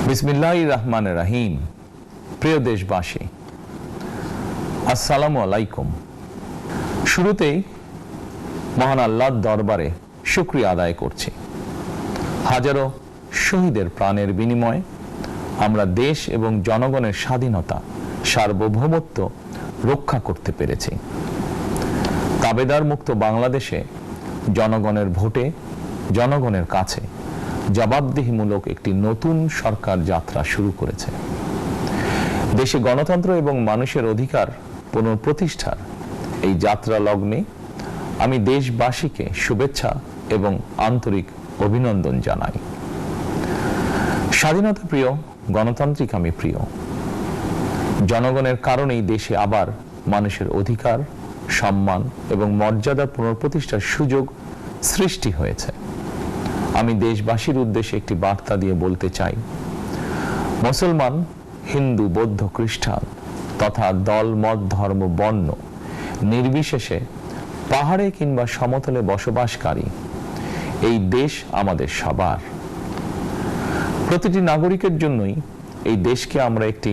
বিসমিল্লাহির রহমানির রহিম। প্রিয় দেশবাসী, আসসালামু আলাইকুম। শুরুতেই মহান আল্লাহর দরবারে শুকরিয়া আদায় করছি। হাজারো শহীদের প্রাণের বিনিময়ে আমরা দেশ এবং জনগণের স্বাধীনতা, সার্বভৌমত্ব রক্ষা করতে পেরেছি। তাবেদার মুক্ত বাংলাদেশে জনগণের ভোটে জনগণের কাছে জবাবদিহিমূলক একটি নতুন সরকার যাত্রা শুরু করেছে। দেশে গণতন্ত্র এবং মানুষের অধিকার পুনঃপ্রতিষ্ঠার এই যাত্রা লগ্নে আমি দেশবাসীকে শুভেচ্ছা এবং আন্তরিক অভিনন্দন জানাই। স্বাধীনতা প্রিয়, গণতান্ত্রিক আমি প্রিয়। জনগণের কারণেই দেশে আবার মানুষের অধিকার, সম্মান এবং মর্যাদার পুনঃপ্রতিষ্ঠার সুযোগ সৃষ্টি হয়েছে। আমি দেশবাসীর উদ্দেশ্যে একটি বার্তা দিয়ে বলতে চাই, মুসলমান, হিন্দু, বৌদ্ধ, খ্রিস্টান তথা দল, মত, ধর্ম, বর্ণ নির্বিশেষে পাহাড়ে কিংবা সমতলে বসবাসকারী এই দেশ আমাদের সবার। প্রতিটি নাগরিকের জন্যই এই দেশকে আমরা একটি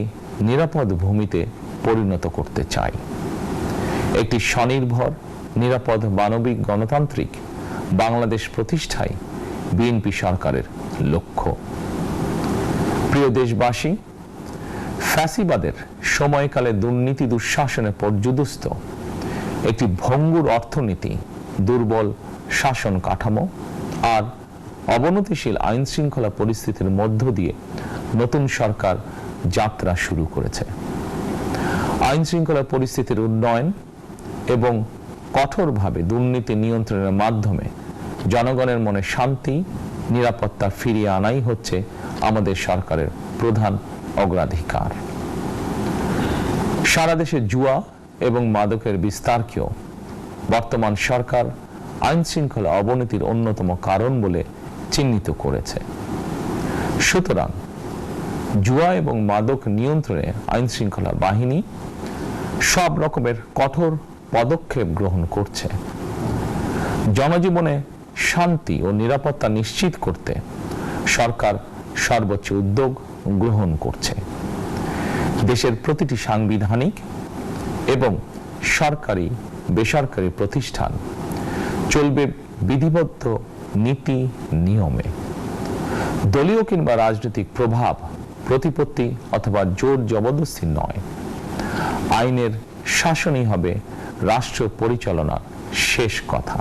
নিরাপদ ভূমিতে পরিণত করতে চাই। একটি স্বনির্ভর, নিরাপদ, মানবিক, গণতান্ত্রিক বাংলাদেশ প্রতিষ্ঠায় বিএনপি সরকারের লক্ষ্য। প্রিয় দেশবাসী, ফ্যাসিবাদের সময়কালে দুর্নীতি, দুঃশাসনে পর্যুদস্ত একটি ভঙ্গুর অর্থনীতি, দুর্বল শাসন কাঠামো আর অবনতিশীল আইন শৃঙ্খলা পরিস্থিতির মধ্য দিয়ে নতুন সরকার যাত্রা শুরু করেছে। আইন শৃঙ্খলা পরিস্থিতির উন্নয়ন এবং কঠোরভাবে দুর্নীতি নিয়ন্ত্রণের মাধ্যমে জনগণের মনে শান্তি, নিরাপত্তা ফিরিয়ে আনাই হচ্ছে আমাদের সরকারের প্রধান অগ্রাধিকার। সারা দেশে জুয়া এবং মাদকের বিস্তারকেও বর্তমান সরকার আইন শৃঙ্খলা অবনতির অন্যতম কারণ বলে চিহ্নিত করেছে। সুতরাং জুয়া এবং মাদক নিয়ন্ত্রণে আইন শৃঙ্খলা বাহিনী সব রকমের কঠোর পদক্ষেপ গ্রহণ করছে। জনজীবনে শান্তি ও নিরাপত্তা নিশ্চিত করতে সরকার সর্বোচ্চ উদ্যোগ গ্রহণ করছে। দেশের প্রতিটি সাংবিধানিক এবং সরকারি, বেসরকারি প্রতিষ্ঠান চলবে বিধিবদ্ধ নীতি নিয়মে। দলীয় কিংবা রাজনৈতিক প্রভাব, প্রতিপত্তি অথবা জোর জবরদস্তি নয়। আইনের শাসনই হবে রাষ্ট্র পরিচালনার শেষ কথা।